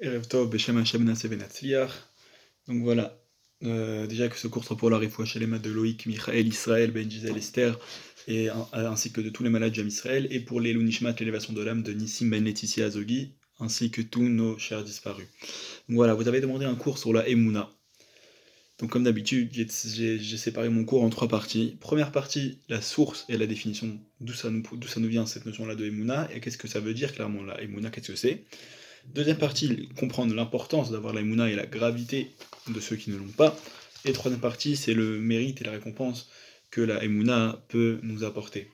Erev Tov, Beshem Hashem Naaseh Venatzliach. Donc voilà, déjà que ce cours sera pour la Refoua Shalema de Loïc, Michael, Israël, Ben Gisèle, Esther, ainsi que de tous les malades Jam Israël, et pour les Nishmat, l'élévation de l'âme de Nissim Ben Laetitia Azogi, ainsi que tous nos chers disparus. Donc voilà, vous avez demandé un cours sur la Emouna. Donc comme d'habitude, j'ai séparé mon cours en trois parties. Première partie, la source et la définition, d'où ça nous vient cette notion-là de Emouna, et qu'est-ce que ça veut dire clairement la Emouna, qu'est-ce que c'est. Deuxième partie, comprendre l'importance d'avoir la Emouna et la gravité de ceux qui ne l'ont pas. Et troisième partie, c'est le mérite et la récompense que la Emouna peut nous apporter.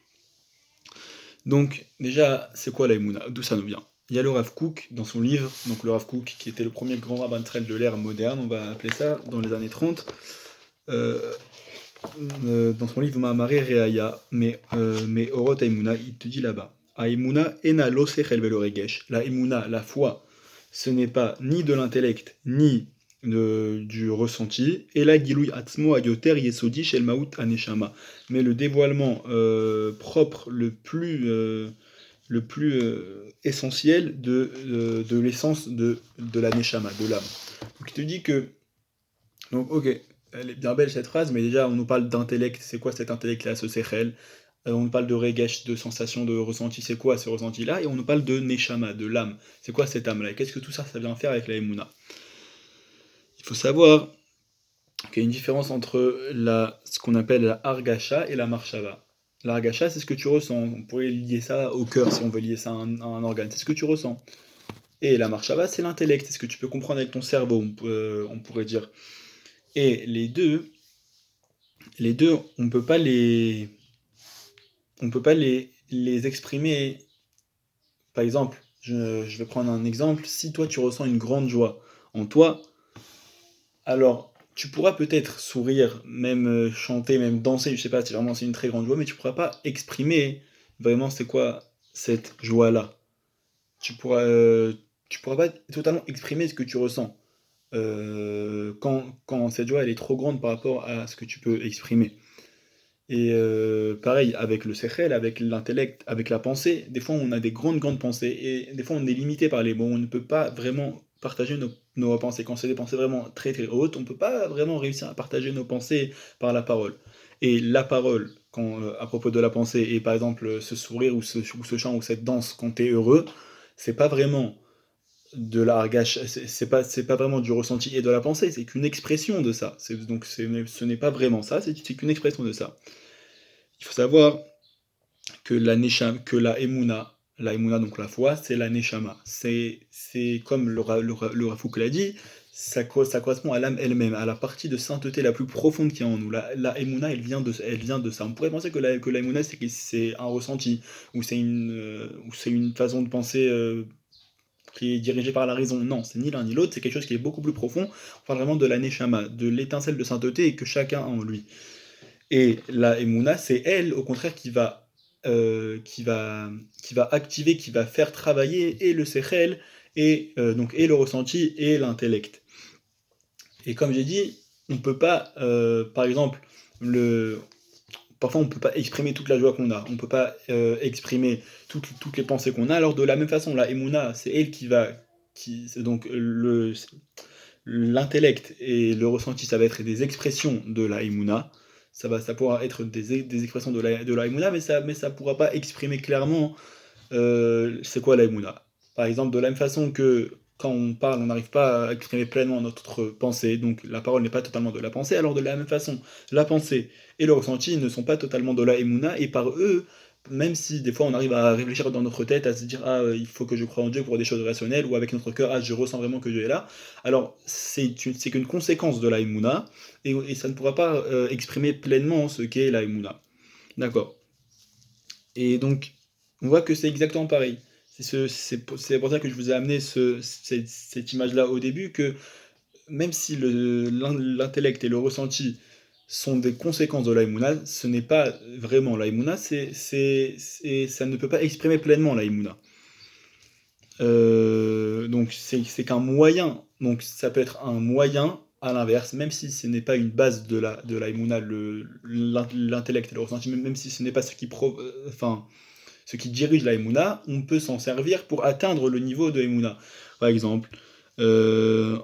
Donc déjà, c'est quoi la Emouna? D'où ça nous vient? Il y a le Rav Kook dans son livre, donc le Rav Kook qui était le premier grand rabbin Trell de l'ère moderne, on va appeler ça, dans les années 30, dans son livre Mahamare Reaya, mais Orot Emouna, il te dit là-bas, Emouna ena lo sechel velo regesh, la Emouna, la foi, ce n'est pas ni de l'intellect, ni du ressenti, et la gilouy atzmo ayoter yesodi shel maout aneshama, mais le dévoilement propre, le plus essentiel de l'essence de la neshama, de l'âme. Donc il te dit que, donc ok, elle est bien belle cette phrase, mais déjà on nous parle d'intellect, c'est quoi cet intellect-là, ce sechel? On nous parle de regesh, de sensation, de ressenti, c'est quoi ce ressenti-là? Et on nous parle de neshama, de l'âme. C'est quoi cette âme-là? Et qu'est-ce que tout ça, ça vient faire avec la emuna? Il faut savoir qu'il y a une différence entre ce qu'on appelle la argasha et la marshava. La argasha, c'est ce que tu ressens. On pourrait lier ça au cœur si on veut lier ça à un organe. C'est ce que tu ressens. Et la marshava, c'est l'intellect. C'est ce que tu peux comprendre avec ton cerveau, on pourrait dire. Et les deux, on peut pas les exprimer. Par exemple, je vais prendre un exemple. Si toi tu ressens une grande joie en toi, alors tu pourras peut-être sourire, même chanter, même danser, je sais pas si vraiment c'est une très grande joie, mais tu pourras pas exprimer vraiment c'est quoi cette joie-là. Tu pourras, tu pourras pas totalement exprimer ce que tu ressens quand cette joie elle est trop grande par rapport à ce que tu peux exprimer. Et pareil, avec le sechel, avec l'intellect, avec la pensée, des fois on a des grandes pensées, et des fois on est limité par les mots, on ne peut pas vraiment partager nos pensées. Quand c'est des pensées vraiment très hautes, on ne peut pas vraiment réussir à partager nos pensées par la parole. Et la parole, à propos de la pensée, et par exemple ce sourire ou ce chant ou cette danse, quand tu es heureux, c'est pas vraiment de la hargash, c'est pas vraiment du ressenti et de la pensée, c'est qu'une expression de ça. Ce n'est pas vraiment ça, c'est qu'une expression de ça. Il faut savoir que la emuna donc la foi, c'est la neshama. C'est comme le Rafouk l'a dit, ça correspond à l'âme elle-même, à la partie de sainteté la plus profonde qu'il y a en nous. La emuna, elle vient de ça. On pourrait penser que la emuna, c'est un ressenti, ou c'est une façon de penser qui est dirigée par la raison. Non, c'est ni l'un ni l'autre, c'est quelque chose qui est beaucoup plus profond. On parle vraiment de la neshama, de l'étincelle de sainteté que chacun a en lui. Et la Emouna, c'est elle, au contraire, qui va activer, qui va faire travailler et le Sechel, et le ressenti, et l'intellect. Et comme j'ai dit, on peut pas, par exemple, parfois on peut pas exprimer toute la joie qu'on a, on peut pas exprimer toutes les pensées qu'on a, alors de la même façon, la Emouna, c'est elle c'est donc l'intellect et le ressenti, ça va être des expressions de la Emouna. Ça pourra être des expressions de la Emouna, mais ça pourra pas exprimer clairement c'est quoi la Emouna. Par exemple, de la même façon que quand on parle, on n'arrive pas à exprimer pleinement notre pensée, donc la parole n'est pas totalement de la pensée, alors de la même façon, la pensée et le ressenti ne sont pas totalement de la Emouna, et par eux, même si des fois on arrive à réfléchir dans notre tête, à se dire ah il faut que je croie en Dieu pour des choses rationnelles, ou avec notre cœur ah je ressens vraiment que Dieu est là, alors c'est qu'une conséquence de la Emouna, et ça ne pourra pas exprimer pleinement ce qu'est la Emouna. D'accord. Et donc on voit que c'est exactement pareil. C'est pour ça que je vous ai amené cette image-là au début, que même si l'intellect et le ressenti sont des conséquences de l'aïmouna, ce n'est pas vraiment l'aïmouna, ça ne peut pas exprimer pleinement l'aïmouna. Donc c'est qu'un moyen, donc ça peut être un moyen à l'inverse, même si ce n'est pas une base de l'aïmouna, l'intellect et le ressenti, même si ce n'est pas ce qui dirige la Emouna, on peut s'en servir pour atteindre le niveau de Emouna. Par exemple, euh,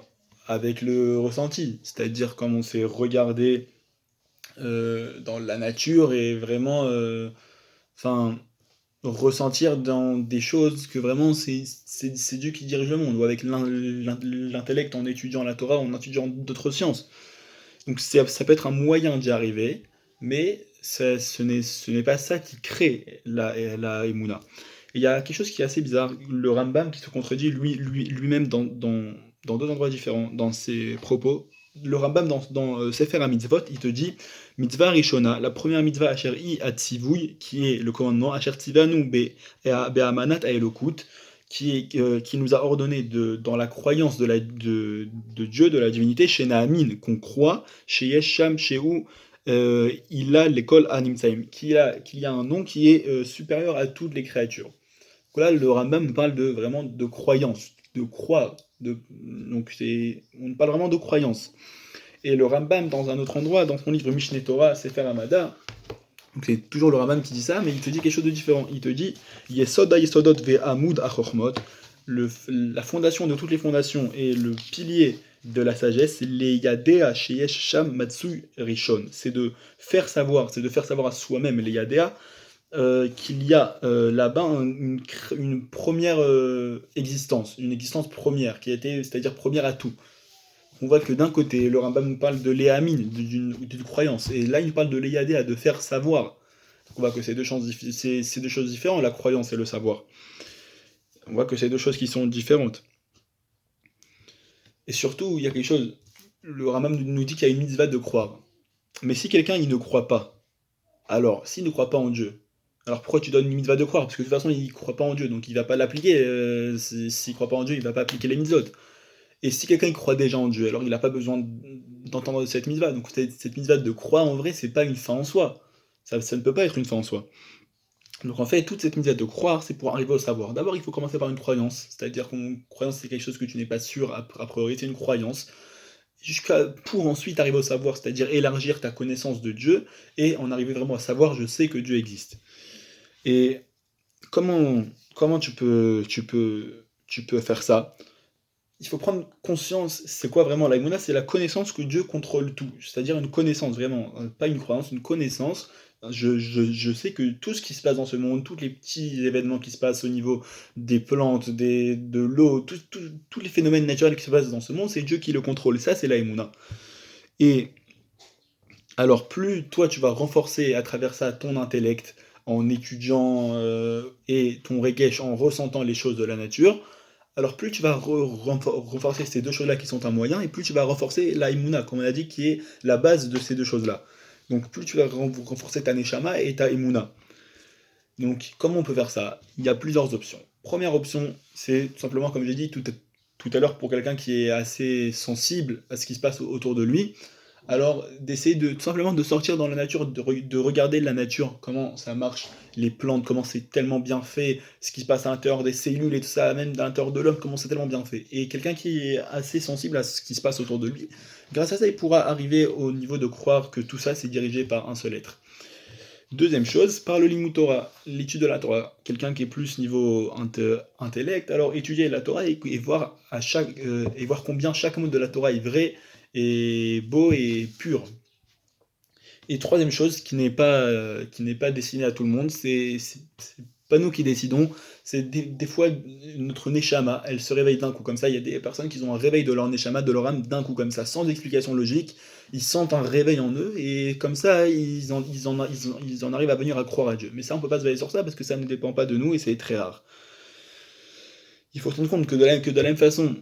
avec le ressenti, c'est-à-dire comme on s'est regardé dans la nature et vraiment, enfin, ressentir dans des choses que vraiment c'est Dieu qui dirige le monde, ou avec l'intellect en étudiant la Torah, en étudiant d'autres sciences. Donc ça peut être un moyen d'y arriver, mais ce n'est pas ça qui crée la Emouna. Il y a quelque chose qui est assez bizarre, le Rambam qui se contredit lui-même dans deux endroits différents, dans ses propos. Le Rambam dans Sefer HaMitzvot, il te dit Mitzvah Rishona, la première mitzvah Asher I Atzivui, qui est le commandement Asher Tzivanu Be'amanat Ha'elokut, qui nous a ordonné dans la croyance de Dieu, de la divinité, chez Naamin, qu'on croit, chez Yesham, chez où il a l'école Animsaim, qu'il y a un nom qui est supérieur à toutes les créatures. Donc là, le Rambam nous parle vraiment de croyance, de croire. Donc on parle vraiment de croyance. Et le Rambam, dans un autre endroit, dans son livre Mishneh Torah, Sefer Hamada, donc c'est toujours le Rambam qui dit ça, mais il te dit quelque chose de différent. Il te dit Yesoda Yesodot ve'amud achormot, la fondation de toutes les fondations et le pilier de la sagesse, les yadea sheyesh sham matsui rishon. C'est de faire savoir à soi-même, les yadea, qu'il y a là-bas une première existence, une existence première, qui a été, c'est-à-dire première à tout. On voit que d'un côté, le Rambam nous parle de l'éamine, d'une croyance, et là il nous parle de l'eyadéa, de faire savoir. On voit que c'est deux choses différentes, la croyance et le savoir. On voit que c'est deux choses qui sont différentes. Et surtout, il y a quelque chose, le Rambam nous dit qu'il y a une mitzvah de croire. Mais si quelqu'un il ne croit pas, alors s'il ne croit pas en Dieu, alors pourquoi tu donnes une mitzvah de croire? Parce que de toute façon il ne croit pas en Dieu, donc il ne va pas l'appliquer. S'il ne croit pas en Dieu, il ne va pas appliquer les mitzvot. Et si quelqu'un il croit déjà en Dieu, alors il n'a pas besoin d'entendre cette mitzvah. Donc cette mitzvah de croire, en vrai, c'est pas une fin en soi. Ça ne peut pas être une fin en soi. Donc en fait, toute cette mitzvah de croire, c'est pour arriver au savoir. D'abord, il faut commencer par une croyance. C'est-à-dire qu'une croyance, c'est quelque chose que tu n'es pas sûr, a priori, c'est une croyance. Pour ensuite arriver au savoir, c'est-à-dire élargir ta connaissance de Dieu, et en arriver vraiment à savoir, je sais que Dieu existe. Et comment, comment tu peux faire ça? Il faut prendre conscience, c'est quoi vraiment la Emouna? C'est la connaissance que Dieu contrôle tout, c'est-à-dire une connaissance vraiment, pas une croyance, une connaissance. Je sais que tout ce qui se passe dans ce monde, tous les petits événements qui se passent au niveau des plantes, de l'eau, tous les phénomènes naturels qui se passent dans ce monde, c'est Dieu qui le contrôle. Ça, c'est la Emouna. Et alors, plus toi, tu vas renforcer à travers ça ton intellect en étudiant et ton regesh en ressentant les choses de la nature, alors plus tu vas renforcer ces deux choses-là qui sont un moyen, et plus tu vas renforcer la imuna, comme on a dit, qui est la base de ces deux choses-là. Donc plus tu vas renforcer ta neshama et ta imuna. Donc comment on peut faire ça? Il y a plusieurs options. Première option, c'est tout simplement, comme j'ai dit tout à l'heure, pour quelqu'un qui est assez sensible à ce qui se passe autour de lui, alors d'essayer tout simplement de sortir dans la nature, de regarder la nature, comment ça marche, les plantes, comment c'est tellement bien fait, ce qui se passe à l'intérieur des cellules et tout ça, même à l'intérieur de l'homme, comment c'est tellement bien fait. Et quelqu'un qui est assez sensible à ce qui se passe autour de lui, grâce à ça, il pourra arriver au niveau de croire que tout ça c'est dirigé par un seul être. Deuxième chose, par le Limut Torah, l'étude de la Torah. Quelqu'un qui est plus niveau intellect, alors étudier la Torah et voir, et voir combien chaque mot de la Torah est vrai, et beau et pur. Et troisième chose, qui n'est pas destinée à tout le monde, c'est pas nous qui décidons, c'est des fois notre neshama, elle se réveille d'un coup comme ça. Il y a des personnes qui ont un réveil de leur neshama, de leur âme d'un coup comme ça, sans explication logique. Ils sentent un réveil en eux et comme ça, ils en arrivent à venir à croire à Dieu. Mais ça, on peut pas se baser sur ça parce que ça ne dépend pas de nous et c'est très rare. Il faut se rendre compte que de la même façon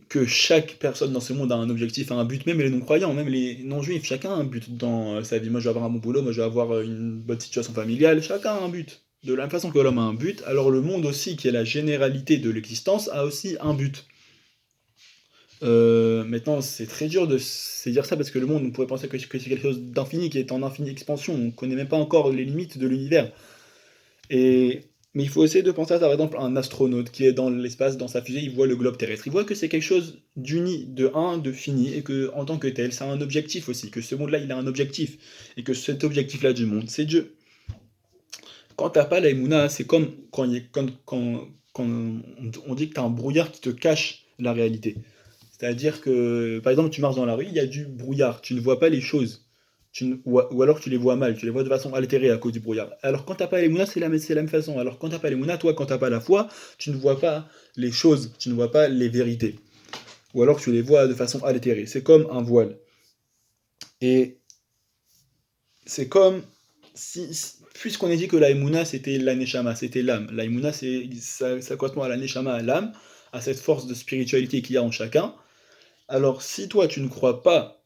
que chaque personne dans ce monde a un objectif, a un but, même les non-croyants, même les non-juifs, chacun a un but dans sa vie. Moi, je vais avoir un bon boulot, moi, je vais avoir une bonne situation familiale, chacun a un but. De la même façon que l'homme a un but, alors le monde aussi, qui est la généralité de l'existence, a aussi un but. Maintenant, c'est très dur de se dire ça parce que le monde, on pourrait penser que c'est quelque chose d'infini, qui est en infinie expansion. On ne connaît même pas encore les limites de l'univers. Et, mais il faut essayer de penser à ça. Par exemple, un astronaute qui est dans l'espace, dans sa fusée, il voit le globe terrestre. Il voit que c'est quelque chose d'uni, de fini, et que en tant que tel, ça a un objectif aussi. Que ce monde-là, il a un objectif. Et que cet objectif-là du monde, c'est Dieu. Quand t'as pas la Emouna, c'est comme quand on dit que t'as un brouillard qui te cache la réalité. C'est-à-dire que, par exemple, tu marches dans la rue, il y a du brouillard, tu ne vois pas les choses. Ou alors tu les vois mal, tu les vois de façon altérée à cause du brouillard. Alors quand t'as pas les mounas, c'est la même façon. Alors quand t'as pas les mounas, toi, quand t'as pas la foi, tu ne vois pas les choses, tu ne vois pas les vérités. Ou alors tu les vois de façon altérée. C'est comme un voile. Et c'est comme puisqu'on a dit que la Emouna c'était la Neshama, c'était l'âme. La Emouna ça correspond à la Neshama, à l'âme, à cette force de spiritualité qu'il y a en chacun. Alors si toi tu ne crois pas,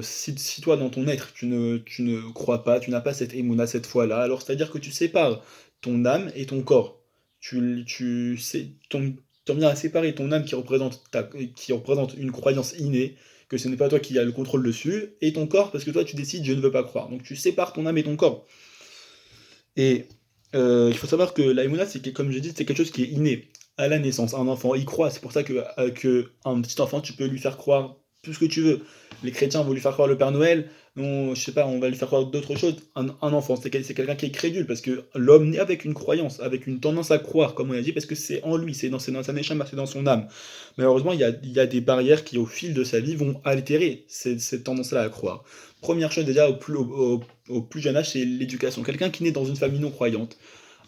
si toi dans ton être tu ne crois pas, tu n'as pas cette Emouna, cette foi-là, alors c'est-à-dire que tu sépares ton âme et ton corps. Tu sais, t'en viens à séparer ton âme qui représente une croyance innée, que ce n'est pas toi qui as le contrôle dessus, et ton corps parce que toi tu décides je ne veux pas croire. Donc tu sépares ton âme et ton corps. Et il faut savoir que l'aïmouna, comme j'ai dit, c'est quelque chose qui est inné à la naissance. Un enfant y croit, c'est pour ça que un petit enfant, tu peux lui faire croire tout ce que tu veux. Les chrétiens vont lui faire croire le Père Noël, je sais pas, on va lui faire croire d'autres choses. Un enfant, c'est quelqu'un qui est crédule, parce que l'homme naît avec une croyance, avec une tendance à croire, comme on a dit, parce que c'est en lui, c'est dans sa neshama, c'est dans son âme. Malheureusement, il y a des barrières qui, au fil de sa vie, vont altérer cette tendance-là à croire. Première chose, déjà, au plus jeune âge, c'est l'éducation. Quelqu'un qui naît dans une famille non croyante.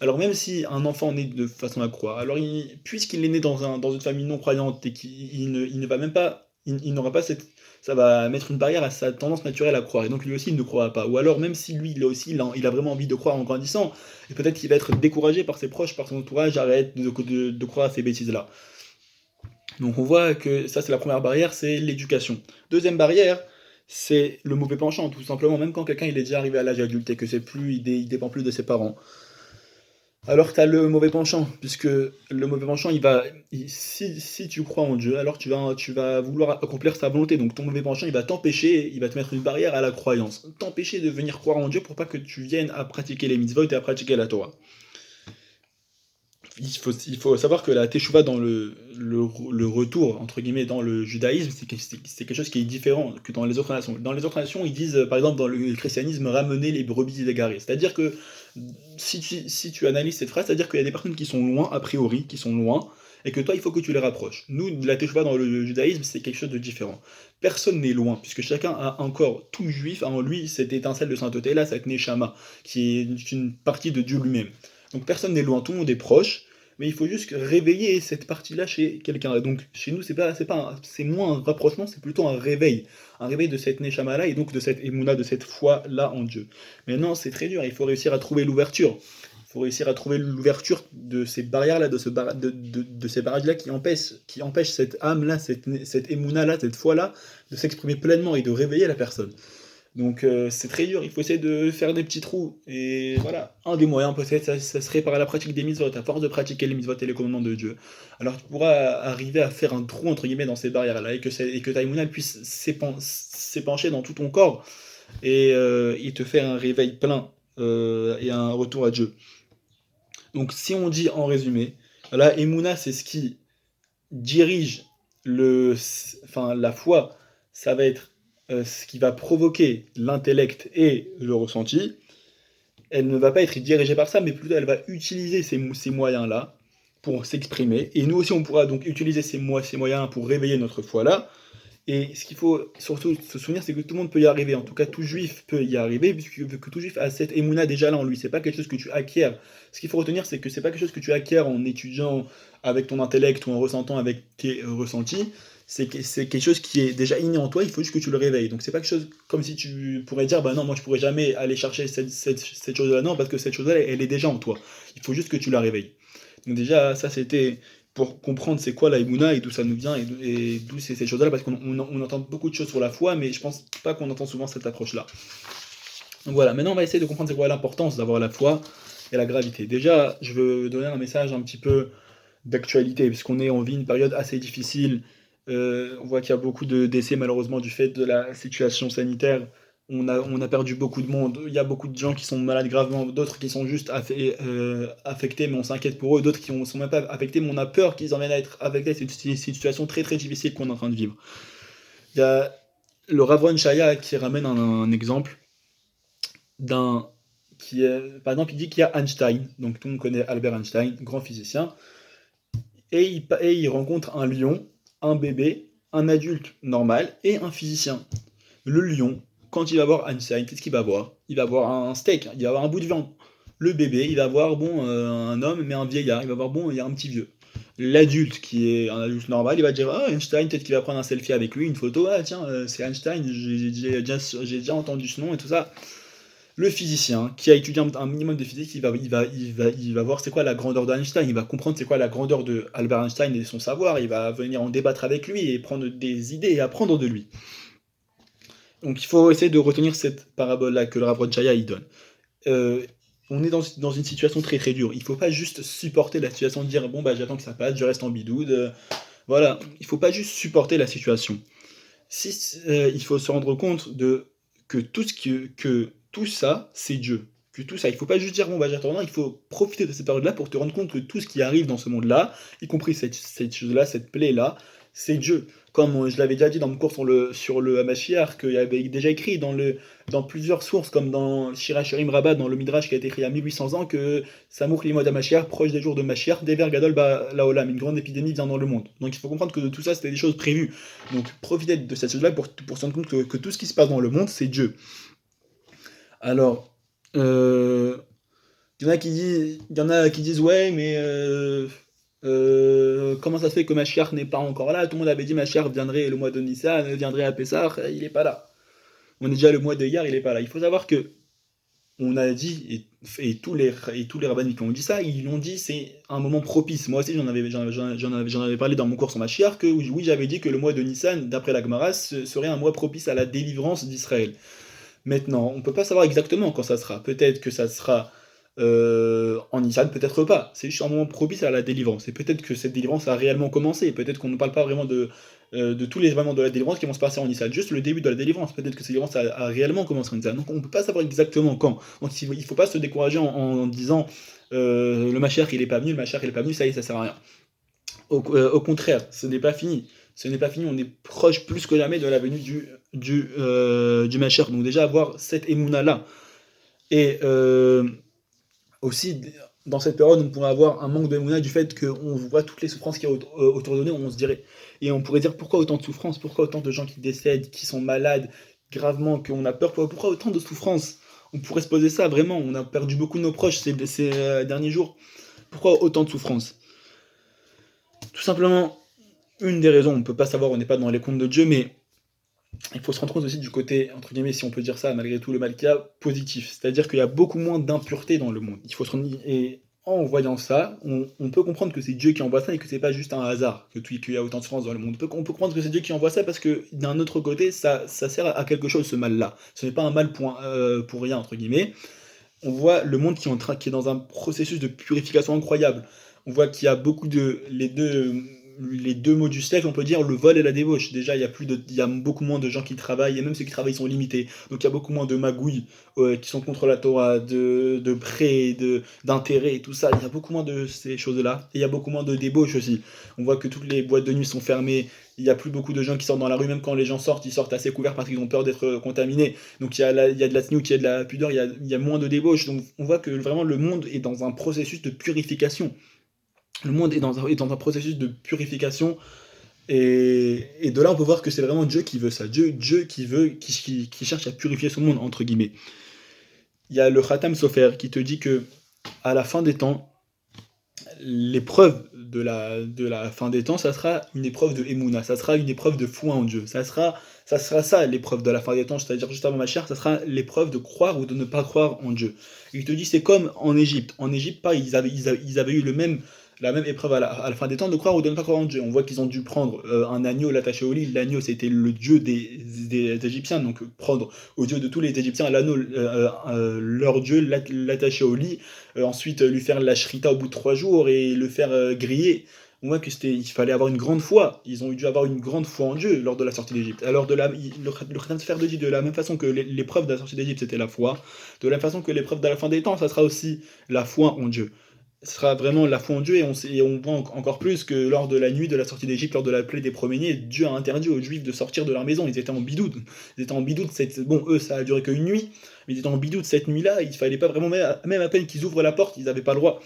Alors même si un enfant naît de façon à croire, alors puisqu'il est né dans une famille non croyante et qu'il ne va même pas, il n'aura pas cette, ça va mettre une barrière à sa tendance naturelle à croire. Et donc lui aussi il ne croira pas. Ou alors même si lui il a vraiment envie de croire en grandissant, et peut-être qu'il va être découragé par ses proches, par son entourage, arrête de croire à ces bêtises-là. Donc on voit que ça c'est la première barrière, c'est l'éducation. Deuxième barrière, c'est le mauvais penchant, tout simplement. Même quand quelqu'un il est déjà arrivé à l'âge adulte et que il dépend plus de ses parents. Alors tu as le mauvais penchant, puisque le mauvais penchant, si tu crois en Dieu, alors tu vas vouloir accomplir sa volonté. Donc ton mauvais penchant, il va t'empêcher, il va te mettre une barrière à la croyance. T'empêcher de venir croire en Dieu pour pas que tu viennes à pratiquer les mitzvot et à pratiquer la Torah. Il faut savoir que la teshuva dans le retour, entre guillemets, dans le judaïsme, c'est quelque chose qui est différent que dans les autres nations. Dans les autres nations, ils disent, par exemple, dans le christianisme, ramener les brebis égarées. C'est-à-dire que si tu analyses cette phrase, c'est-à-dire qu'il y a des personnes qui sont loin, a priori, qui sont loin, et que toi, il faut que tu les rapproches. Nous, la teshuva dans le judaïsme, c'est quelque chose de différent. Personne n'est loin, puisque chacun a encore, tout juif a en lui cette étincelle de sainteté-là, cette neshama, qui est une partie de Dieu lui-même. Donc personne n'est loin, tout le monde est proche, mais il faut juste réveiller cette partie-là chez quelqu'un. Donc chez nous, c'est moins un rapprochement, c'est plutôt un réveil de cette neshama-là et donc de cette émouna, de cette foi-là en Dieu. Maintenant, c'est très dur, il faut réussir à trouver l'ouverture. Il faut réussir à trouver l'ouverture de ces barrières-là, de ces barrages-là qui empêchent cette âme-là, cette émouna-là, cette foi-là, de s'exprimer pleinement et de réveiller la personne. Donc c'est très dur, il faut essayer de faire des petits trous. Et voilà, un des moyens peut-être, ça serait par la pratique des mitzvot. À force de pratiquer les mitzvot et les commandements de Dieu, alors tu pourras arriver à faire un trou, entre guillemets, dans ces barrières-là, et que ta Emouna puisse s'épancher dans tout ton corps, et te faire un réveil plein, et un retour à Dieu. Donc si on dit en résumé, la Emouna c'est ce qui dirige la foi, ça va être ce qui va provoquer l'intellect et le ressenti. Elle ne va pas être dirigée par ça, mais plutôt elle va utiliser ces moyens-là pour s'exprimer. Et nous aussi, on pourra donc utiliser ces moyens pour réveiller notre foi-là. Et ce qu'il faut surtout se souvenir, c'est que tout le monde peut y arriver. En tout cas, tout juif peut y arriver, puisque tout juif a cette émouna déjà là en lui. C'est pas quelque chose que tu acquiers. Ce qu'il faut retenir, c'est que c'est pas quelque chose que tu acquiers en étudiant avec ton intellect ou en ressentant avec tes ressentis. C'est quelque chose qui est déjà inné en toi, il faut juste que tu le réveilles. Donc c'est pas quelque chose comme si tu pourrais dire, bah non, moi je pourrais jamais aller chercher cette chose-là. Non, parce que cette chose-là, elle est déjà en toi. Il faut juste que tu la réveilles. Donc déjà, ça c'était pour comprendre c'est quoi la Emouna et d'où ça nous vient et d'où c'est ces choses-là, parce qu'on entend beaucoup de choses sur la foi, mais je pense pas qu'on entend souvent cette approche-là. Donc voilà, maintenant on va essayer de comprendre c'est quoi l'importance d'avoir la foi et la gravité. Déjà, je veux donner un message un petit peu d'actualité, puisqu'on vit une période assez difficile. On voit qu'il y a beaucoup de décès malheureusement du fait de la situation sanitaire. On a perdu beaucoup de monde. Il y a beaucoup de gens qui sont malades gravement, d'autres qui sont juste affectés, mais on s'inquiète pour eux. D'autres qui ne sont même pas affectés, mais on a peur qu'ils en viennent à être affectés. C'est une situation très très difficile qu'on est en train de vivre. Il y a le Ravron Shaya qui ramène un exemple d'un par exemple, il dit qu'il y a Einstein, donc tout le monde connaît Albert Einstein, grand physicien. et il rencontre un lion, un bébé, un adulte normal et un physicien. Le lion, quand il va voir Einstein, qu'est-ce qu'il va voir? Il va voir un steak, il va voir un bout de viande. Le bébé, il va voir, bon, un homme, mais un vieillard. Il va voir, bon, il y a un petit vieux. L'adulte, qui est un adulte normal, il va dire, ah, Einstein, peut-être qu'il va prendre un selfie avec lui, une photo, ah, tiens, c'est Einstein, j'ai déjà entendu ce nom et tout ça. Le physicien, qui a étudié un minimum de physique, il va voir c'est quoi la grandeur d'Einstein, il va comprendre c'est quoi la grandeur de Albert Einstein et son savoir, il va venir en débattre avec lui et prendre des idées et apprendre de lui. Donc il faut essayer de retenir cette parabole-là que le Rav Chaya il donne. Euh, on est dans une situation très très dure. Il ne faut pas juste supporter la situation, de dire bon bah j'attends que ça passe, je reste en bidoude. Voilà, il ne faut pas juste supporter la situation. Il faut se rendre compte que que tout ça c'est Dieu. Que tout ça, il ne faut pas juste dire bon bah j'attends, non, il faut profiter de cette période-là pour te rendre compte que tout ce qui arrive dans ce monde-là, y compris cette chose-là, cette plaie-là, c'est Dieu. Comme je l'avais déjà dit dans mon cours sur le Hamashiach, qu'il y avait déjà écrit dans plusieurs sources, comme dans Shira Shirim Rabbah, dans le Midrash qui a été écrit il y a 1800 ans, que Samour Limod Hamashiach, proche des jours de Mashiach, Dever Gadol Laolam, une grande épidémie vient dans le monde. Donc il faut comprendre que tout ça c'était des choses prévues. Donc profitez de cette chose-là pour se rendre compte que tout ce qui se passe dans le monde, c'est Dieu. Alors, il y en a qui disent ouais, mais comment ça se fait que Mashiach n'est pas encore là? Tout le monde avait dit Mashiach viendrait le mois de Nissan, viendrait à Pessah, il n'est pas là. On est déjà le mois de hier, il n'est pas là. Il faut savoir que on a dit, et tous les rabbins qui ont dit ça, ils l'ont dit, c'est un moment propice. Moi aussi, j'en avais parlé dans mon cours sur Mashiach, que oui, j'avais dit que le mois de Nissan, d'après la Gemara, serait un mois propice à la délivrance d'Israël. Maintenant, on ne peut pas savoir exactement quand ça sera. Peut-être que ça sera en Nissan, peut-être pas. C'est juste un moment propice à la délivrance. Et peut-être que cette délivrance a réellement commencé. Peut-être qu'on ne parle pas vraiment de tous les événements de la délivrance qui vont se passer en Nissan. Juste le début de la délivrance. Peut-être que cette délivrance a réellement commencé en Nissan. Donc on ne peut pas savoir exactement quand. Donc il ne faut pas se décourager en disant le Mashiach il est pas venu, le Mashiach il est pas venu, ça y est, ça sert à rien. Au contraire, ce n'est pas fini. Ce n'est pas fini, on est proche plus que jamais de la venue du Mashiach. Donc déjà avoir cette émouna-là. Et aussi, dans cette période, on pourrait avoir un manque d'émouna du fait qu'on voit toutes les souffrances qu'il y a autour de nous, on se dirait. Et on pourrait dire pourquoi autant de souffrances, pourquoi autant de gens qui décèdent, qui sont malades gravement, qu'on a peur, pourquoi autant de souffrances? On pourrait se poser ça, vraiment, on a perdu beaucoup de nos proches ces derniers jours. Pourquoi autant de souffrances? Tout simplement, une des raisons, on ne peut pas savoir, on n'est pas dans les comptes de Dieu, mais il faut se rendre compte aussi du côté, entre guillemets, si on peut dire ça, malgré tout le mal qu'il y a, positif. C'est-à-dire qu'il y a beaucoup moins d'impureté dans le monde. Il faut se rendre... Et en voyant ça, on peut comprendre que c'est Dieu qui envoie ça et que c'est pas juste un hasard qu'il y a autant de souffrance dans le monde. On peut comprendre que c'est Dieu qui envoie ça parce que d'un autre côté, ça sert à quelque chose, ce mal-là. Ce n'est pas un mal pour rien, entre guillemets. On voit le monde qui est dans un processus de purification incroyable. On voit qu'il y a beaucoup de... Les deux mots du siècle, on peut dire le vol et la débauche. Déjà, il y a beaucoup moins de gens qui travaillent, et même ceux qui travaillent sont limités. Donc il y a beaucoup moins de magouilles qui sont contre la Torah, de prêts, d'intérêts et tout ça. Il y a beaucoup moins de ces choses-là. Et il y a beaucoup moins de débauche aussi. On voit que toutes les boîtes de nuit sont fermées. Il n'y a plus beaucoup de gens qui sortent dans la rue, même quand les gens sortent, ils sortent assez couverts parce qu'ils ont peur d'être contaminés. Donc il y a de la tenue, il y a de la pudeur, il y a moins de débauche. Donc on voit que vraiment le monde est dans un processus de purification. Le monde est dans un processus de purification. Et de là, on peut voir que c'est vraiment Dieu qui veut ça. Dieu qui cherche à purifier son monde, entre guillemets. Il y a le Khatam Sofer qui te dit que à la fin des temps, l'épreuve de la fin des temps, ça sera une épreuve de Emouna, ça sera une épreuve de foi en Dieu. Ça sera ça l'épreuve de la fin des temps, c'est-à-dire juste avant ma chère, ça sera l'épreuve de croire ou de ne pas croire en Dieu. Et il te dit, c'est comme en Égypte. En Égypte, pareil, ils avaient eu la même épreuve à la fin des temps de croire ou de ne pas croire en Dieu. On voit qu'ils ont dû prendre un agneau, l'attacher au lit. L'agneau, c'était le dieu des Égyptiens, donc prendre au dieu de tous les Égyptiens l'anneau, leur dieu, l'attacher au lit, ensuite lui faire la shrita au bout de 3 jours et le faire griller. On voit il fallait avoir une grande foi. Ils ont dû avoir une grande foi en Dieu lors de la sortie d'Égypte. Alors le Khatam Sefer dit de la même façon que l'épreuve de la sortie d'Égypte c'était la foi, de la même façon que l'épreuve de la fin des temps, ça sera aussi la foi en Dieu. ce sera vraiment la foi en Dieu, et on voit encore plus que lors de la nuit de la sortie d'Égypte, lors de la plaie des premiers-nés, Dieu a interdit aux Juifs de sortir de leur maison. Ils étaient en bidoute. Ils étaient en bidoute. Bon, eux, ça a duré qu'une nuit, mais ils étaient en bidoute cette nuit-là. Il fallait pas vraiment, même à peine qu'ils ouvrent la porte, ils n'avaient pas le droit.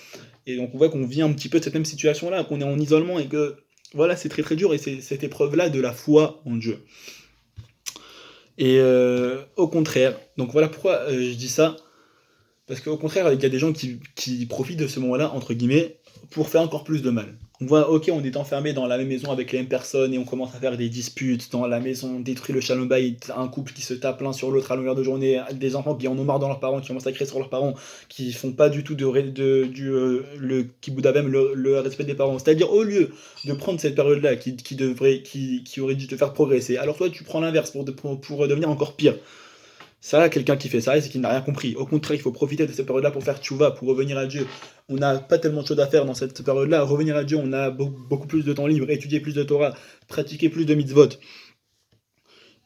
Et donc on voit qu'on vit un petit peu de cette même situation-là, qu'on est en isolement et que voilà, c'est très très dur. Et c'est cette épreuve-là de la foi en Dieu. Et au contraire, donc voilà pourquoi je dis ça. Parce qu'au contraire, il y a des gens qui profitent de ce moment-là, entre guillemets, pour faire encore plus de mal. On voit, ok, on est enfermé dans la même maison avec les mêmes personnes et on commence à faire des disputes dans la maison, on détruit le shalom bayit, un couple qui se tape l'un sur l'autre à longueur de journée, des enfants qui en ont marre dans leurs parents, qui commencent à crier sur leurs parents, qui font pas du tout le kibbutz avem, le respect des parents. C'est-à-dire, au lieu de prendre cette période-là qui aurait dû te faire progresser, alors toi tu prends l'inverse pour devenir encore pire. Ça, quelqu'un qui fait ça, c'est qu'il n'a rien compris. Au contraire, il faut profiter de cette période-là pour faire tchouva, pour revenir à Dieu. On n'a pas tellement de choses à faire dans cette période-là. Revenir à Dieu, on a beaucoup plus de temps libre, étudier plus de Torah, pratiquer plus de mitzvot.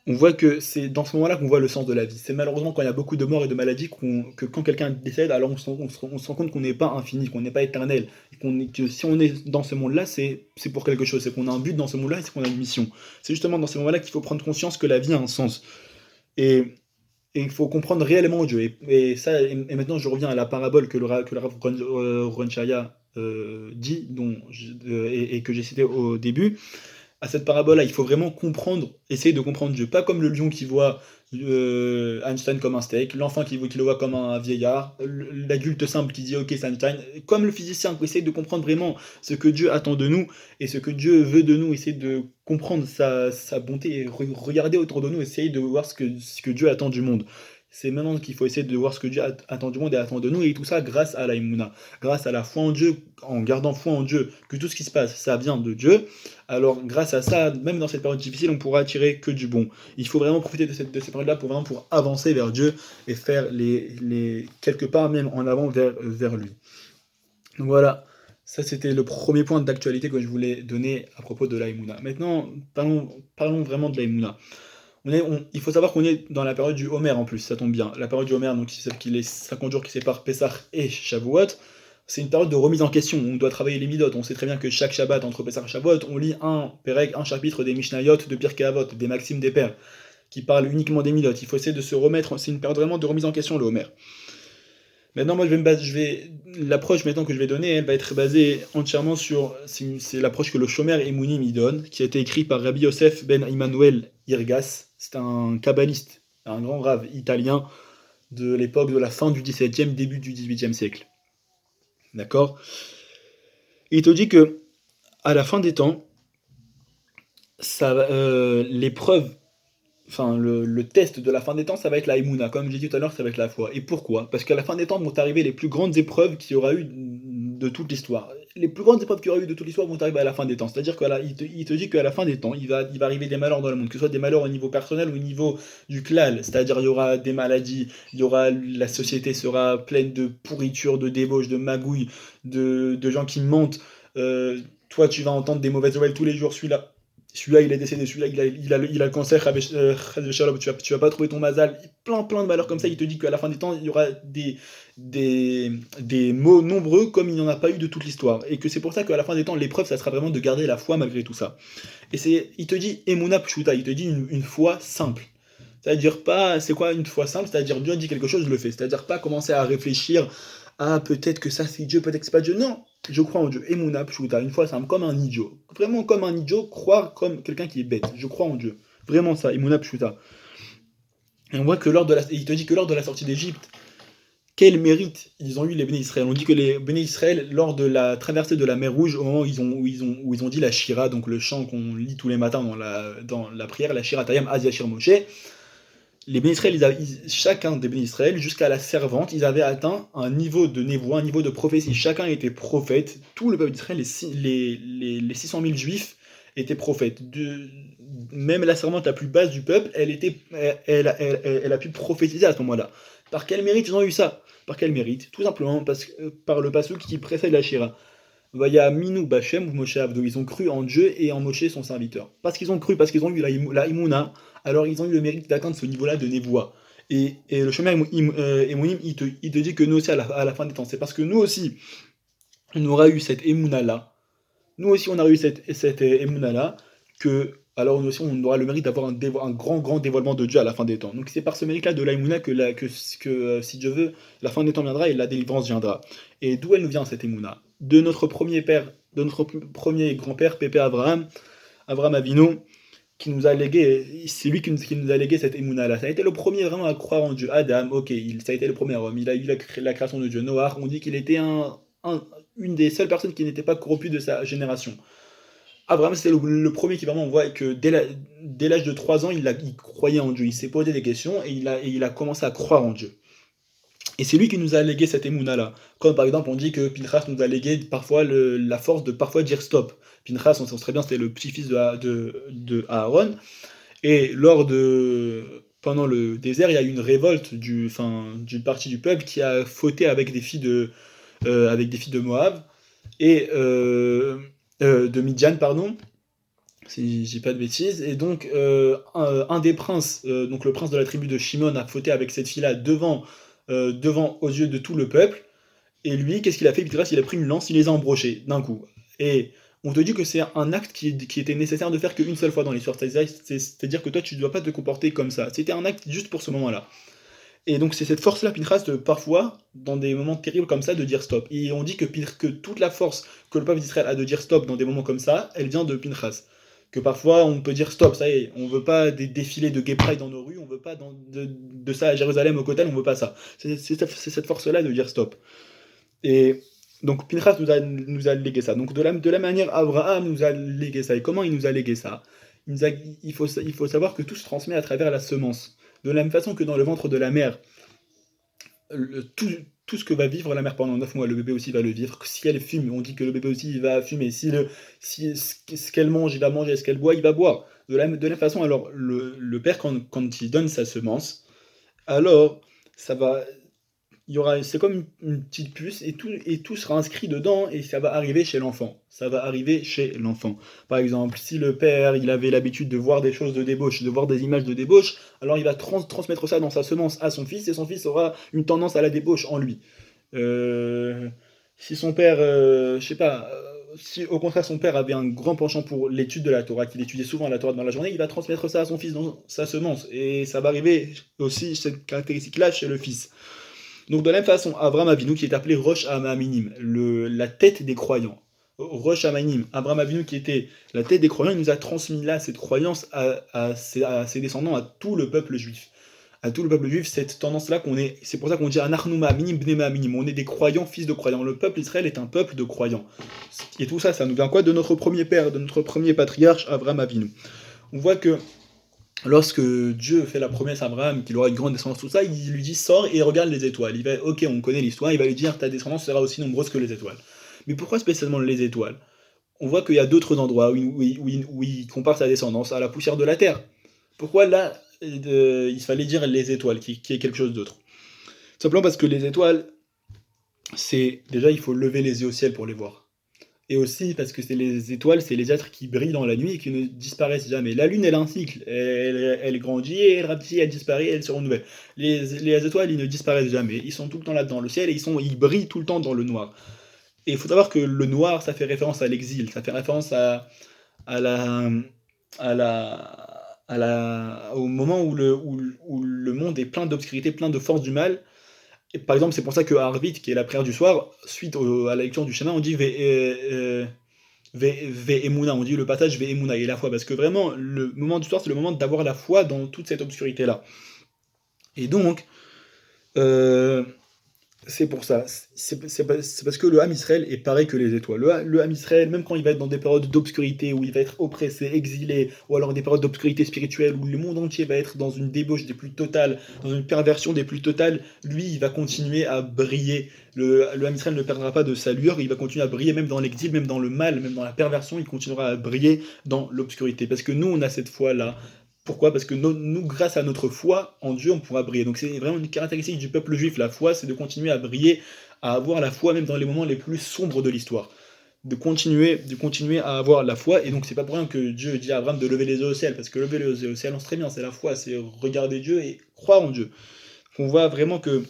On voit que c'est dans ce moment-là qu'on voit le sens de la vie. C'est malheureusement quand il y a beaucoup de morts et de maladies que quand quelqu'un décède, alors on se rend compte qu'on n'est pas infini, qu'on n'est pas éternel. Et que si on est dans ce monde-là, c'est pour quelque chose. C'est qu'on a un but dans ce monde-là et c'est qu'on a une mission. C'est justement dans ce moment-là qu'il faut prendre conscience que la vie a un sens. Et et il faut comprendre réellement Dieu. Et maintenant, je reviens à la parabole que le Rav Ron Chaya dit, et que j'ai cité au début. À cette parabole-là, il faut vraiment comprendre, essayer de comprendre Dieu. Pas comme le lion qui voit Einstein comme un steak, l'enfant qui le voit comme un vieillard, l'adulte simple qui dit ok c'est Einstein, comme le physicien, qui essaye de comprendre vraiment ce que Dieu attend de nous et ce que Dieu veut de nous, essayer de comprendre sa bonté et regarder autour de nous, essayer de voir ce que Dieu attend du monde. C'est maintenant qu'il faut essayer de voir ce que Dieu attend du monde et attend de nous, et tout ça grâce à l'aïmouna, grâce à la foi en Dieu, en gardant foi en Dieu, que tout ce qui se passe, ça vient de Dieu. Alors grâce à ça, même dans cette période difficile, on pourra attirer que du bon. Il faut vraiment profiter de cette période-là pour avancer vers Dieu et faire quelque part même en avant vers lui. Donc voilà, ça c'était le premier point d'actualité que je voulais donner à propos de l'Aïmouna. Maintenant, parlons vraiment de l'Aïmouna. Il faut savoir qu'on est dans la période du Homer en plus, ça tombe bien. La période du Homer, donc c'est celle qui les 50 jours qui séparent Pessah et Shavuot. C'est une période de remise en question. On doit travailler les midot. On sait très bien que chaque Shabbat entre Pessah et Shavuot, on lit un chapitre des Mishnayot de Pirkei Avot, des Maximes des Pères, qui parlent uniquement des midot. Il faut essayer de se remettre. C'est une période vraiment de remise en question, le Homer. Maintenant, moi, l'approche maintenant que je vais donner, elle va être basée entièrement c'est l'approche que le Shomer Emunim y donne, qui a été écrit par Rabbi Yosef ben Immanuel Irgas. C'est un kabbaliste, un grand rave italien de l'époque de la fin du XVIIe, début du XVIIIe siècle. D'accord? Il te dit que à la fin des temps, l'épreuve, enfin le test de la fin des temps, ça va être la Emouna. Comme j'ai dit tout à l'heure, ça va être la foi. Et pourquoi? Parce qu'à la fin des temps vont arriver les plus grandes épreuves qu'il y aura eu de toute l'histoire. Les plus grandes épreuves qu'il y aura eu de toute l'histoire vont arriver à la fin des temps. C'est-à-dire qu'il te dit qu'à la fin des temps, il va arriver des malheurs dans le monde, que ce soit des malheurs au niveau personnel ou au niveau du klal. C'est-à-dire il y aura des maladies, la société sera pleine de pourriture, de débauche, de magouilles, de gens qui mentent. Toi, tu vas entendre des mauvaises nouvelles tous les jours. Celui-là il est décédé, celui-là il a le cancer, tu vas pas trouver ton mazal, plein de malheurs comme ça. Il te dit qu'à la fin des temps, il y aura des mots nombreux comme il n'y en a pas eu de toute l'histoire. Et que c'est pour ça qu'à la fin des temps, l'épreuve, ça sera vraiment de garder la foi malgré tout ça. Il te dit Emuna Pshuta, il te dit une foi simple. C'est-à-dire pas, c'est quoi une foi simple? C'est-à-dire Dieu dit quelque chose, je le fais. C'est-à-dire pas commencer à réfléchir, peut-être que ça c'est Dieu, peut-être que c'est pas Dieu. Non, je crois en Dieu. Emuna Pshuta, une foi simple, comme un idiot. Vraiment comme un idiot, croire comme quelqu'un qui est bête. Je crois en Dieu. Vraiment ça, Emuna Pshuta. Et on voit que il te dit que lors de la sortie d'Égypte, quel mérite ils ont eu les Béné Israël. On dit que les Béné Israël, lors de la traversée de la mer Rouge, au moment où ils ont dit la Shira, donc le chant qu'on lit tous les matins dans la prière, la Shira Tayam Az Yashir Moshe, les Béné Israël, chacun des Béné Israël, jusqu'à la servante, ils avaient atteint un niveau de névoie, un niveau de prophétie. Chacun était prophète. Tout le peuple d'Israël, les 600 000 juifs, étaient prophètes. Même la servante la plus basse du peuple, elle a pu prophétiser à ce moment-là. Par quel mérite ils ont eu ça? Par quel mérite? Tout simplement par le passouk qui précède la Shira. Vaya Minu Bachem ou Moshe Avdo. Ils ont cru en Dieu et en Moshe son serviteur. Parce qu'ils ont cru, parce qu'ils ont eu la Imuna, alors ils ont eu le mérite d'atteindre ce niveau-là de Névoie. Et le chemin Emonim, il te dit que nous aussi, à la fin des temps, c'est parce que nous aussi, on aura eu cette émouna-là, nous aussi on a eu cette émouna-là, que alors nous aussi on aura le mérite d'avoir un grand, grand dévoilement de Dieu à la fin des temps. Donc c'est par ce mérite-là de la émouna que si Dieu veut, la fin des temps viendra et la délivrance viendra. Et d'où elle nous vient cette émouna? De notre premier père, de notre premier grand-père, Pépé Abraham, Abraham Avinu, qui nous a légué, c'est lui qui nous a légué cette émouna-là. Ça a été le premier vraiment à croire en Dieu. Adam, ok, ça a été le premier homme, il a eu la création de Dieu. Noah, on dit qu'il était une des seules personnes qui n'était pas corrompue de sa génération. Abraham, c'est le premier qui vraiment, on voit que dès l'âge de 3 ans, il croyait en Dieu. Il s'est posé des questions et il a commencé à croire en Dieu. Et c'est lui qui nous a légué cette émouna-là. Comme par exemple, on dit que Pinchas nous a légué parfois la force de parfois dire stop. Pinchas, on sait très bien, c'était le petit-fils de Aaron. Et pendant le désert, il y a eu une révolte d'une partie du peuple qui a fauté avec des filles de Moab et de Midian, pardon, si je dis pas de bêtises. Et donc, un des princes, donc le prince de la tribu de Shimon, a fauté avec cette fille-là devant aux yeux de tout le peuple. Et lui, qu'est-ce qu'il a fait? Il a pris une lance, il les a embrochés d'un coup. Et on te dit que c'est un acte qui était nécessaire de faire qu'une seule fois dans l'histoire. C'est-à-dire que toi, tu ne dois pas te comporter comme ça. C'était un acte juste pour ce moment-là. Et donc c'est cette force-là, Pinchas, de parfois, dans des moments terribles comme ça, de dire stop. Et on dit que toute la force que le peuple d'Israël a de dire stop dans des moments comme ça, elle vient de Pinchas. Que parfois on peut dire stop, ça y est, on veut pas des défilés de gay pride dans nos rues, on veut pas de ça à Jérusalem au Kotel, on veut pas ça. C'est cette force-là de dire stop. Et donc Pinchas nous a légué ça. Donc de la manière, Abraham nous a légué ça. Et comment il nous a légué ça? Il faut savoir que tout se transmet à travers la semence. De la même façon que dans le ventre de la mère, tout ce que va vivre la mère pendant 9 mois, le bébé aussi va le vivre. Si elle fume, on dit que le bébé aussi il va fumer. Si ce qu'elle mange, il va manger. Ce qu'elle boit, il va boire. De la même façon, alors le père, quand il donne sa semence, alors ça va, c'est comme une petite puce et tout sera inscrit dedans et ça va arriver chez l'enfant. Ça va arriver chez l'enfant. Par exemple, si le père il avait l'habitude de voir des choses de débauche, de voir des images de débauche, alors il va transmettre ça dans sa semence à son fils et son fils aura une tendance à la débauche en lui. Euh, Si son père, je sais pas, si au contraire son père avait un grand penchant pour l'étude de la Torah, qu'il étudiait souvent la Torah dans la journée, il va transmettre ça à son fils dans sa semence. Et ça va arriver aussi cette caractéristique-là chez le fils. Donc de la même façon, Abraham Avinu qui est appelé Rosh Hamanim, la tête des croyants. Rosh Hamanim, Abraham Avinu qui était la tête des croyants, il nous a transmis là cette croyance à ses descendants, à tout le peuple juif. À tout le peuple juif, cette tendance-là c'est pour ça qu'on dit Anarnuma Minim Bnema Minim, on est des croyants, fils de croyants. Le peuple Israël est un peuple de croyants. Et tout ça, ça nous vient quoi? De notre premier père, de notre premier patriarche, Abraham Avinu. On voit que lorsque Dieu fait la promesse à Abraham qu'il aura une grande descendance, tout ça, il lui dit sors et regarde les étoiles. Il va, ok, on connaît l'histoire, il va lui dire ta descendance sera aussi nombreuse que les étoiles. Mais pourquoi spécialement les étoiles? On voit qu'il y a d'autres endroits où il compare sa descendance à la poussière de la terre. Pourquoi là, il fallait dire les étoiles, qui est quelque chose d'autre? Simplement parce que les étoiles, c'est déjà il faut lever les yeux au ciel pour les voir. Et aussi parce que c'est les étoiles, c'est les êtres qui brillent dans la nuit et qui ne disparaissent jamais. La lune, elle a un cycle. Elle grandit, et elle rapetit, elle disparaît, elle se renouvelle. Les étoiles, ils ne disparaissent jamais. Ils sont tout le temps là dans le ciel et ils brillent tout le temps dans le noir. Et il faut savoir que le noir, ça fait référence à l'exil. Ça fait référence à la, à au moment où le monde est plein d'obscurité, plein de forces du mal. Et par exemple, c'est pour ça que Arvit, qui est la prière du soir, suite à la lecture du schéma, on dit Ve'emuna, on dit le passage Ve'emuna et la foi, parce que vraiment, le moment du soir, c'est le moment d'avoir la foi dans toute cette obscurité-là. Et donc, euh, c'est pour ça. C'est parce que le Ham Israël est pareil que les étoiles. Le Ham Israël, même quand il va être dans des périodes d'obscurité, où il va être oppressé, exilé, ou alors des périodes d'obscurité spirituelle, où le monde entier va être dans une débauche des plus totales, dans une perversion des plus totales, lui, il va continuer à briller. Le Ham Israël ne perdra pas de sa lueur, il va continuer à briller même dans l'exil, même dans le mal, même dans la perversion, il continuera à briller dans l'obscurité. Parce que nous, on a cette foi-là. Pourquoi? Parce que nous, grâce à notre foi en Dieu, on pourra briller. Donc c'est vraiment une caractéristique du peuple juif, la foi, c'est de continuer à briller, à avoir la foi même dans les moments les plus sombres de l'histoire. De continuer à avoir la foi, et donc c'est pas pour rien que Dieu dit à Abraham de lever les yeux au ciel, parce que lever les yeux au ciel, on sait très bien, c'est la foi, c'est regarder Dieu et croire en Dieu. On voit vraiment que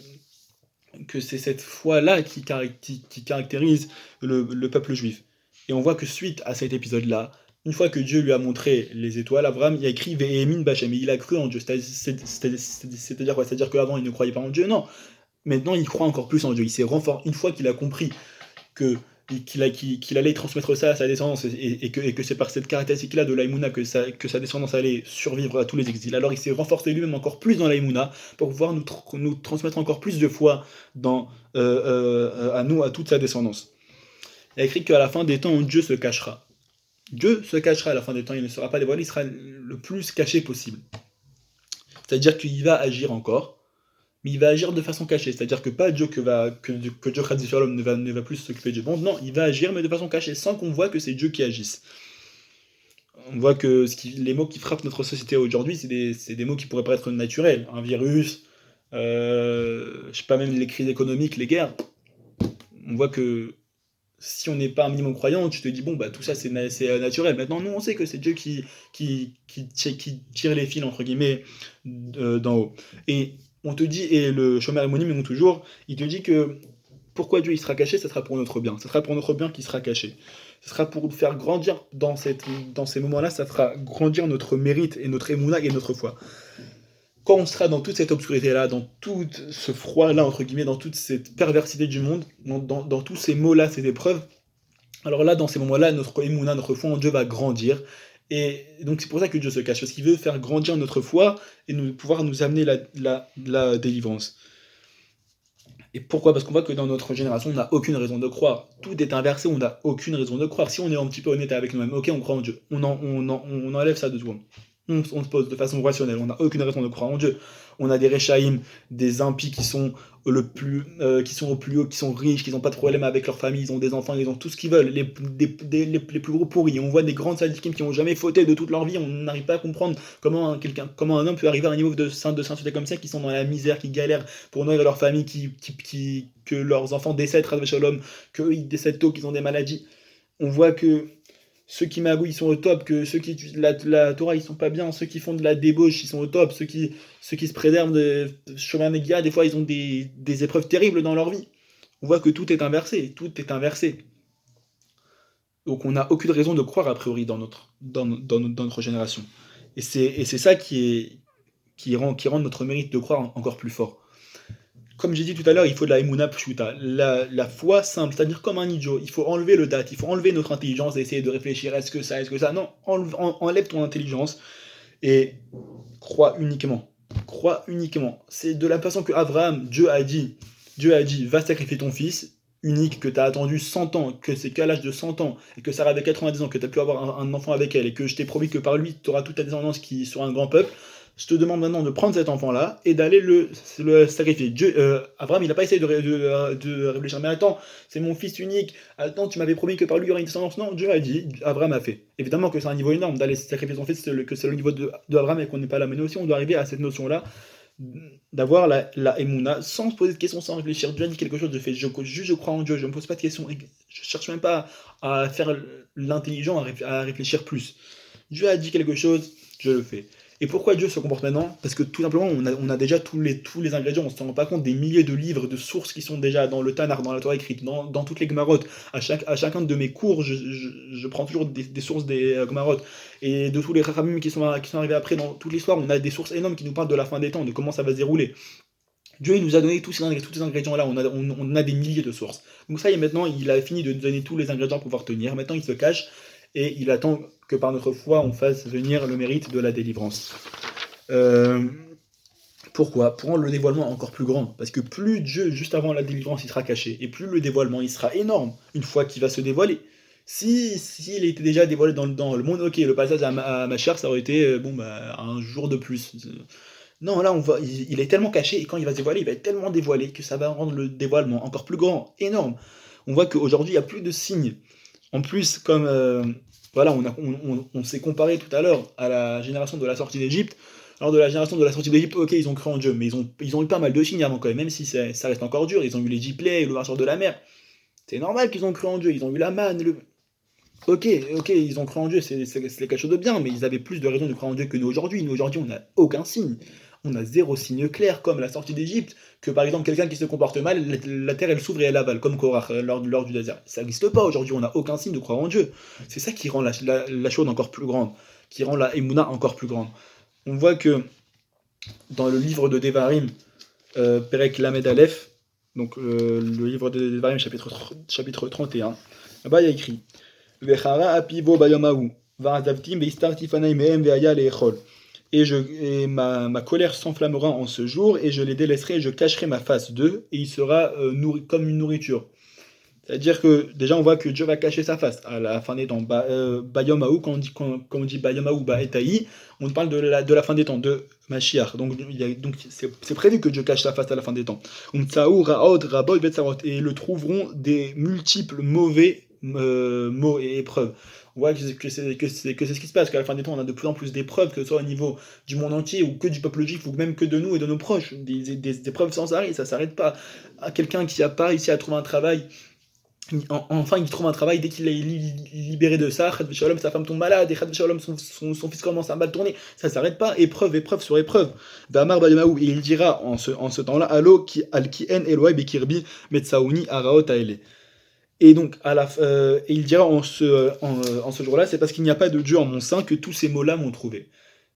que c'est cette foi-là qui caractérise le peuple juif. Et on voit que suite à cet épisode-là, une fois que Dieu lui a montré les étoiles, Abraham il a écrit Ve'emin Bachem, et il a cru en Dieu. C'est-à-dire quoi? C'est-à-dire qu'avant il ne croyait pas en Dieu? Non. Maintenant il croit encore plus en Dieu. Il s'est renforcé. Une fois qu'il a compris que qu'il allait transmettre ça à sa descendance et que c'est par cette caractéristique-là de l'Aïmouna que sa descendance allait survivre à tous les exils. Alors il s'est renforcé lui-même encore plus dans l'Aïmouna pour pouvoir nous transmettre encore plus de foi à nous, à toute sa descendance. Il a écrit qu'à la fin des temps, Dieu se cachera. Dieu se cachera à la fin des temps, il ne sera pas dévoilé, il sera le plus caché possible. C'est-à-dire qu'il va agir encore, mais il va agir de façon cachée. C'est-à-dire que pas Dieu que Dieu l'homme ne va plus s'occuper du monde. Non, il va agir, mais de façon cachée, sans qu'on voit que c'est Dieu qui agisse. On voit que les mots qui frappent notre société aujourd'hui, c'est des mots qui pourraient paraître naturels. Un virus, je sais pas, même les crises économiques, les guerres. On voit que si on n'est pas un minimum croyant, tu te dis, bon, bah tout ça c'est naturel. Maintenant, nous, on sait que c'est Dieu qui tire les fils, entre guillemets, d'en haut. Et on te dit, et le Shomer Emonim, il te dit que pourquoi Dieu il sera caché, ça sera pour notre bien. Ça sera pour notre bien qu'il sera caché. Ce sera pour nous faire grandir dans ces moments-là, ça fera grandir notre mérite et notre émouna et notre foi. Quand on sera dans toute cette obscurité-là, dans tout ce froid-là, entre guillemets, dans toute cette perversité du monde, dans tous ces mots-là, ces épreuves, alors là, dans ces moments-là, notre émouna, notre foi en Dieu va grandir. Et donc c'est pour ça que Dieu se cache, parce qu'il veut faire grandir notre foi et pouvoir nous amener la délivrance. Et pourquoi? Parce qu'on voit que dans notre génération, on n'a aucune raison de croire. Tout est inversé, on n'a aucune raison de croire. Si on est un petit peu honnête avec nous-mêmes, ok, on croit en Dieu, on enlève ça de soi. On se pose de façon rationnelle, on n'a aucune raison de croire en Dieu. On a des Rechaïm, des impies qui sont qui sont au plus haut, qui sont riches, qui n'ont pas de problème avec leur famille, ils ont des enfants, ils ont tout ce qu'ils veulent, les plus gros pourris. On voit des grandes sadikim qui n'ont jamais fauté de toute leur vie, on n'arrive pas à comprendre comment un homme peut arriver à un niveau de sainteté comme ça, qui sont dans la misère, qui galèrent pour nourrir leur famille, que leurs enfants décèdent, Shalom, qu'eux ils décèdent tôt, qu'ils ont des maladies. On voit que ceux qui magouillent, ils sont au top, que ceux qui étudient la Torah, ils sont pas bien, ceux qui font de la débauche, ils sont au top, ceux qui se préservent de chemin Negia, des fois, ils ont des épreuves terribles dans leur vie. On voit que tout est inversé, tout est inversé. Donc on n'a aucune raison de croire, a priori, dans notre génération. Et c'est ça qui rend notre mérite de croire encore plus fort. Comme j'ai dit tout à l'heure, il faut de la emuna pshuta, la foi simple, c'est-à-dire comme un idiot. Il faut enlever le date, il faut enlever notre intelligence et essayer de réfléchir, est-ce que ça, est-ce que ça. Non, enlève ton intelligence et crois uniquement. Crois uniquement. C'est de la façon que Dieu a dit, va sacrifier ton fils unique, que tu as attendu 100 ans, que c'est qu'à l'âge de 100 ans, et que Sarah avait 90 ans, que tu as pu avoir un enfant avec elle, et que je t'ai promis que par lui, tu auras toute ta descendance qui sera un grand peuple. Je te demande maintenant de prendre cet enfant-là et d'aller le sacrifier. Abraham, il n'a pas essayé de réfléchir. Mais attends, c'est mon fils unique. Attends, tu m'avais promis que par lui, il y aurait une descendance. Non, Dieu a dit, Abraham a fait. Évidemment que c'est un niveau énorme d'aller sacrifier son fils, que c'est le niveau d'Abraham et qu'on n'est pas là. Mais nous aussi, on doit arriver à cette notion-là d'avoir la émouna sans se poser de questions, sans réfléchir. Dieu a dit quelque chose, je crois en Dieu, je ne me pose pas de questions. Je cherche même pas à faire l'intelligent, à réfléchir plus. Dieu a dit quelque chose, je le fais. Et pourquoi Dieu se comporte maintenant? Parce que tout simplement, on a déjà tous les ingrédients, on ne se rend pas compte des milliers de livres, de sources qui sont déjà dans le Tanakh, dans la Torah écrite, dans toutes les Gemarot. À chacun de mes cours, je prends toujours des sources des Gemarot. Et de tous les Chachamim qui sont arrivés après, dans toute l'histoire, on a des sources énormes qui nous parlent de la fin des temps, de comment ça va se dérouler. Dieu il nous a donné tous ces ingrédients-là, on a des milliers de sources. Donc ça y est, maintenant, il a fini de nous donner tous les ingrédients pour pouvoir tenir. Maintenant, il se cache et il attend que par notre foi, on fasse venir le mérite de la délivrance. Pourquoi? Pour rendre le dévoilement encore plus grand. Parce que plus Dieu, juste avant la délivrance, il sera caché, et plus le dévoilement, il sera énorme, une fois qu'il va se dévoiler. S'il était déjà dévoilé dans le monde, ok, le passage à ma chair, ça aurait été un jour de plus. Non, là, il est tellement caché, et quand il va se dévoiler, il va être tellement dévoilé que ça va rendre le dévoilement encore plus grand, énorme. On voit qu'aujourd'hui, il n'y a plus de signes. En plus, comme voilà, on s'est comparé tout à l'heure à la génération de la sortie d'Égypte. Alors de la génération de la sortie d'Égypte, ok, ils ont cru en Dieu, mais ils ont eu pas mal de signes avant quand même si ça reste encore dur. Ils ont eu les 10 plaies, l'ouverture de la mer. C'est normal qu'ils ont cru en Dieu, ils ont eu la manne. Ok, ils ont cru en Dieu, c'est quelque chose de bien, mais ils avaient plus de raisons de croire en Dieu que nous aujourd'hui. Nous aujourd'hui, on n'a aucun signe. On a zéro signe clair, comme la sortie d'Égypte, que par exemple quelqu'un qui se comporte mal, la terre elle s'ouvre et elle avale, comme Korach lors du désert. Ça n'existe pas aujourd'hui, on n'a aucun signe de croire en Dieu. C'est ça qui rend la chose encore plus grande, qui rend la Emouna encore plus grande. On voit que dans le livre de Devarim, Perek Lamed Aleph, donc le livre de Devarim, chapitre 31, là-bas il y a écrit Vechara apivo bayamahu, va'azavtim veistarti fanai mehem ve'aya le'echol. Et ma colère s'enflammera en ce jour, et je les délaisserai, et je cacherai ma face d'eux, et il sera comme une nourriture. C'est-à-dire que déjà on voit que Dieu va cacher sa face à la fin des temps. Bayomahu, quand on dit Bayomahu, Etaï, on parle de la fin des temps, de Mashiach. Donc c'est prévu que Dieu cache sa face à la fin des temps. Et le trouveront des multiples mauvais mots et épreuves. On voit que c'est ce qui se passe, qu'à la fin des temps, on a de plus en plus d'épreuves, que ce soit au niveau du monde entier, ou que du peuple juif, ou même que de nous et de nos proches. Des épreuves sans arrêt, ça ne s'arrête pas. À quelqu'un qui n'a pas réussi à trouver un travail, enfin il trouve un travail dès qu'il est libéré de ça, sa femme tombe malade, et son fils commence à mal tourner, ça s'arrête pas, épreuve sur épreuve. Et il dira en ce temps-là, Allo qui en Eloi Bekirbi Metsaouni Araot Aele. Et donc, et il dira en ce jour-là, c'est parce qu'il n'y a pas de Dieu en mon sein que tous ces mots-là m'ont trouvé.